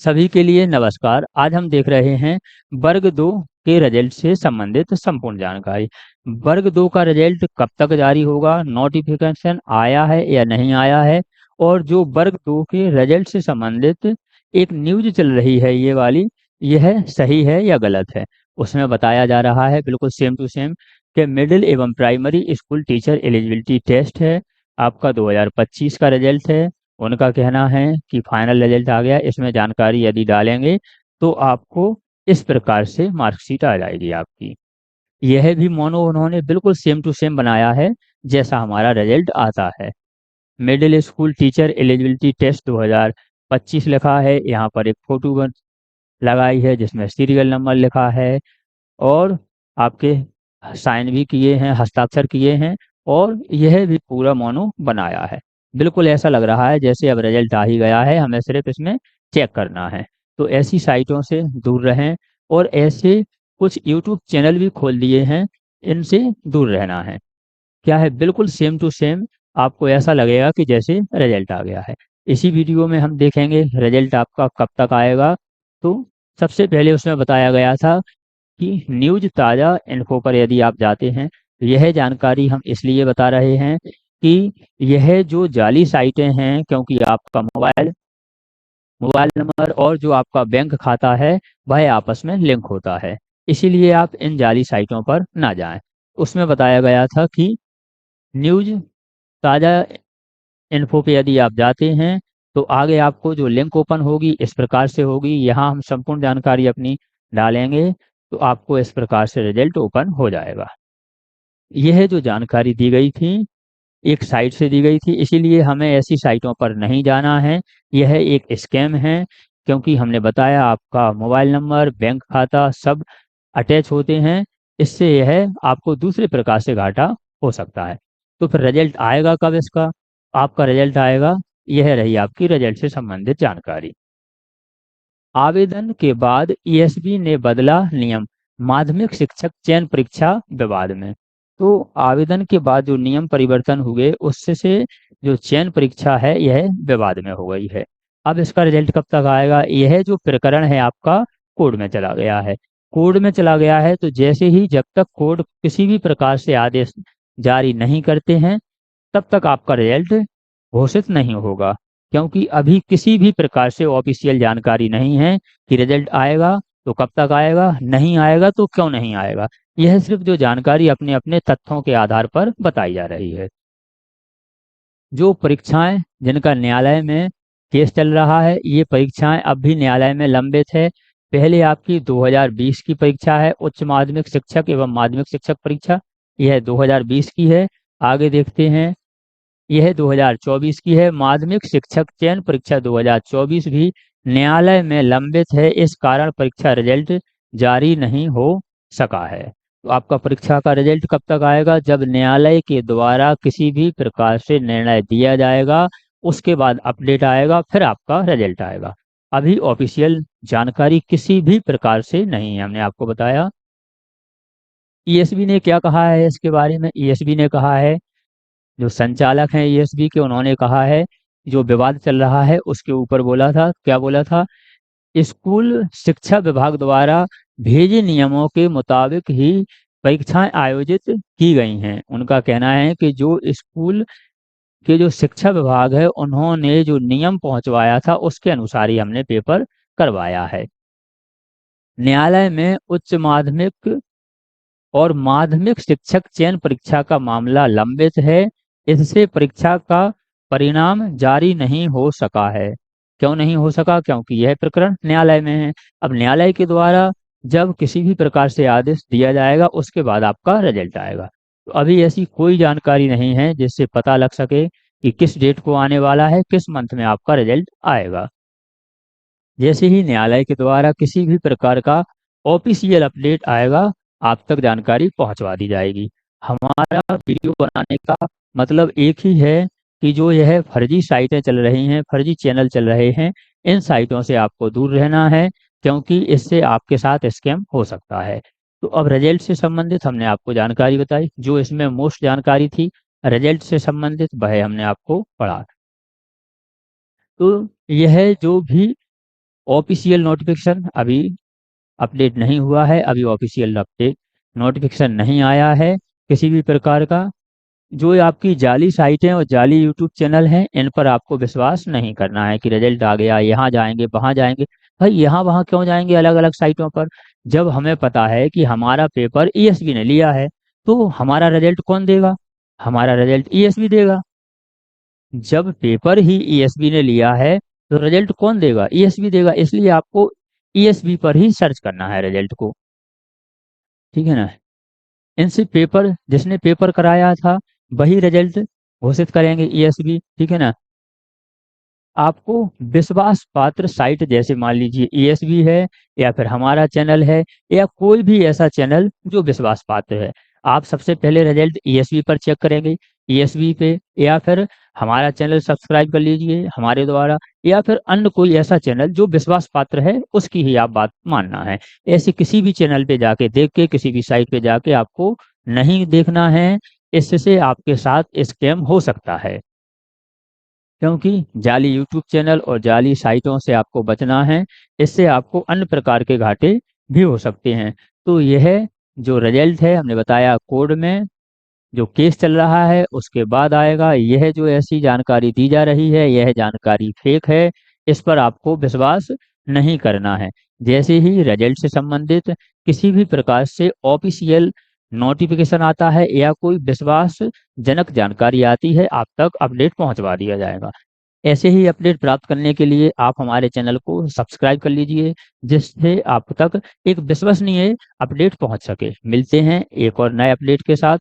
सभी के लिए नमस्कार। आज हम देख रहे हैं वर्ग 2 के रिजल्ट से संबंधित संपूर्ण जानकारी। वर्ग 2 का रिजल्ट कब तक जारी होगा, नोटिफिकेशन आया है या नहीं आया है, और जो वर्ग 2 के रिजल्ट से संबंधित एक न्यूज चल रही है ये वाली, यह सही है या गलत है। उसमें बताया जा रहा है बिल्कुल सेम टू सेम कि मिडिल एवं primary school teacher eligibility test है, आपका 2025 का रिजल्ट है। उनका कहना है कि फाइनल रिजल्ट आ गया, इसमें जानकारी यदि डालेंगे तो आपको इस प्रकार से मार्कशीट आ जाएगी आपकी। यह भी मोनो उन्होंने बिल्कुल सेम टू सेम बनाया है जैसा हमारा रिजल्ट आता है। Middle school teacher eligibility test 2025 लिखा है, यहाँ पर एक फोटो लगाई है जिसमें सीरियल नंबर लिखा है, और आपके साइन भी किए हैं, हस्ताक्षर किए हैं, और यह भी पूरा मोनो बनाया है। बिल्कुल ऐसा लग रहा है जैसे अब रिजल्ट आ ही गया है, हमें सिर्फ इसमें चेक करना है। तो ऐसी साइटों से दूर रहें, और ऐसे कुछ यूट्यूब चैनल भी खोल दिए हैं, इनसे दूर रहना है। क्या है, बिल्कुल सेम टू सेम आपको ऐसा लगेगा कि जैसे रिजल्ट आ गया है। इसी वीडियो में हम देखेंगे रिजल्ट आपका कब तक आएगा। तो सबसे पहले उसमें बताया गया था कि न्यूज ताज़ा इन्फो पर यदि आप जाते हैं तो यह जानकारी हम इसलिए बता रहे हैं कि यह जो जाली साइटें हैं, क्योंकि आपका मोबाइल मोबाइल नंबर और जो आपका बैंक खाता है वह आपस में लिंक होता है, इसीलिए आप इन जाली साइटों पर ना जाएं। उसमें बताया गया था कि न्यूज ताज़ा इन्फो पे यदि आप जाते हैं तो आगे आपको जो लिंक ओपन होगी इस प्रकार से होगी, यहाँ हम संपूर्ण जानकारी अपनी डालेंगे तो आपको इस प्रकार से रिजल्ट ओपन हो जाएगा। यह जो जानकारी दी गई थी एक साइट से दी गई थी, इसीलिए हमें ऐसी साइटों पर नहीं जाना है। यह एक स्कैम है, क्योंकि हमने बताया आपका मोबाइल नंबर, बैंक खाता सब अटैच होते हैं। इससे यह आपको दूसरे प्रकार से घाटा हो सकता है। तो फिर रिजल्ट आएगा कब इसका? आपका रिजल्ट आएगा, यह रही आपकी रिजल्ट से संबंधित जानकारी। आवेदन के बाद ईएसबी ने बदला नियम, माध्यमिक शिक्षक चयन परीक्षा विवाद में। तो आवेदन के बाद जो नियम परिवर्तन हुए उससे से जो चयन परीक्षा है यह विवाद में हो गई है। अब इसका रिजल्ट कब तक आएगा? यह जो प्रकरण है आपका कोर्ट में चला गया है। कोर्ट में चला गया है तो जैसे ही, जब तक कोर्ट किसी भी प्रकार से आदेश जारी नहीं करते हैं तब तक आपका रिजल्ट घोषित नहीं होगा, क्योंकि अभी किसी भी प्रकार से ऑफिशियल जानकारी नहीं है कि रिजल्ट आएगा तो कब तक आएगा, नहीं आएगा तो क्यों नहीं आएगा। यह सिर्फ जो जानकारी अपने अपने तथ्यों के आधार पर बताई जा रही है। जो परीक्षाएं जिनका न्यायालय में केस चल रहा है, ये परीक्षाएं अब भी न्यायालय में लंबित है। पहले आपकी 2020 की परीक्षा है, उच्च माध्यमिक शिक्षक एवं माध्यमिक शिक्षक परीक्षा, यह 2020 की है। आगे देखते हैं, यह 2024 की है। माध्यमिक शिक्षक चयन परीक्षा 2024 भी न्यायालय में लंबित है, इस कारण परीक्षा रिजल्ट जारी नहीं हो सका है। तो आपका परीक्षा का रिजल्ट कब तक आएगा? जब न्यायालय के द्वारा किसी भी प्रकार से निर्णय दिया जाएगा उसके बाद अपडेट आएगा, फिर आपका रिजल्ट आएगा। अभी ऑफिशियल जानकारी किसी भी प्रकार से नहीं है। हमने आपको बताया। ईएसबी ने क्या कहा है इसके बारे में? ईएसबी ने कहा है, जो संचालक हैं ईएसबी के, उन्होंने कहा है जो विवाद चल रहा है उसके ऊपर बोला था, क्या बोला था, स्कूल शिक्षा विभाग द्वारा भेजे नियमों के मुताबिक ही परीक्षाएं आयोजित की गई हैं। उनका कहना है कि जो स्कूल के जो शिक्षा विभाग है उन्होंने जो नियम पहुंचवाया था उसके अनुसार ही हमने पेपर करवाया है। न्यायालय में उच्च माध्यमिक और माध्यमिक शिक्षक चयन परीक्षा का मामला लंबित है, इससे परीक्षा का परिणाम जारी नहीं हो सका है। क्यों नहीं हो सका? क्योंकि यह प्रकरण न्यायालय में है। अब न्यायालय के द्वारा जब किसी भी प्रकार से आदेश दिया जाएगा उसके बाद आपका रिजल्ट आएगा। तो अभी ऐसी कोई जानकारी नहीं है जिससे पता लग सके कि किस डेट को आने वाला है, किस मंथ में आपका रिजल्ट आएगा। जैसे ही न्यायालय के द्वारा किसी भी प्रकार का ऑफिशियल अपडेट आएगा आप तक जानकारी पहुंचवा दी जाएगी। हमारा वीडियो बनाने का मतलब एक ही है कि जो यह फर्जी साइटें चल रही हैं, फर्जी चैनल चल रहे हैं, इन साइटों से आपको दूर रहना है, क्योंकि इससे आपके साथ स्कैम हो सकता है। तो अब रिजल्ट से संबंधित हमने आपको जानकारी बताई, जो इसमें मोस्ट जानकारी थी रिजल्ट से संबंधित वह हमने आपको पढ़ा। तो यह जो भी ऑफिशियल नोटिफिकेशन अभी अपडेट नहीं हुआ है, अभी ऑफिशियल अपडेट नोटिफिकेशन नहीं आया है किसी भी प्रकार का। जो ये आपकी जाली साइटें और जाली यूट्यूब चैनल हैं, इन पर आपको विश्वास नहीं करना है कि रिजल्ट आ गया, यहाँ जाएंगे वहाँ जाएंगे। भाई यहाँ वहाँ क्यों जाएंगे अलग अलग साइटों पर, जब हमें पता है कि हमारा पेपर ईएसबी ने लिया है, तो हमारा रिजल्ट कौन देगा? हमारा रिजल्ट ईएसबी देगा। जब पेपर ही ईएसबी ने लिया है तो रिजल्ट कौन देगा? ईएसबी देगा। इसलिए आपको ईएसबी पर ही सर्च करना है रिजल्ट को, ठीक है ना। इनसे पेपर, जिसने पेपर कराया था वही रिजल्ट घोषित करेंगे ईएसबी, ठीक है ना। आपको विश्वास पात्र साइट, जैसे मान लीजिए ईएसबी है, या फिर हमारा चैनल है, या कोई भी ऐसा चैनल जो विश्वास पात्र है, आप सबसे पहले रिजल्ट ईएसबी पर चेक करेंगे, ईएसबी पे, या फिर हमारा चैनल सब्सक्राइब कर लीजिए हमारे द्वारा, या फिर अन्य कोई ऐसा चैनल जो विश्वास पात्र है उसकी ही आप बात मानना है। ऐसे किसी भी चैनल पे जाके देख के, किसी भी साइट पे जाके आपको नहीं देखना है, इससे आपके साथ स्कैम हो सकता है। क्योंकि जाली यूट्यूब चैनल और जाली साइटों से आपको बचना है, इससे आपको अन्य प्रकार के घाटे भी हो सकते हैं। तो यह जो रिजल्ट है, हमने बताया कोड में जो केस चल रहा है उसके बाद आएगा, यह जो ऐसी जानकारी दी जा रही है यह जानकारी फेक है, इस पर आपको विश्वास नहीं करना है। जैसे ही रिजल्ट से संबंधित किसी भी प्रकार से ऑफिशियल नोटिफिकेशन आता है या कोई विश्वासजनक जानकारी आती है, आप तक अपडेट पहुंचवा दिया जाएगा। ऐसे ही अपडेट प्राप्त करने के लिए आप हमारे चैनल को सब्सक्राइब कर लीजिए, जिससे आप तक एक विश्वसनीय अपडेट पहुंच सके। मिलते हैं एक और नए अपडेट के साथ।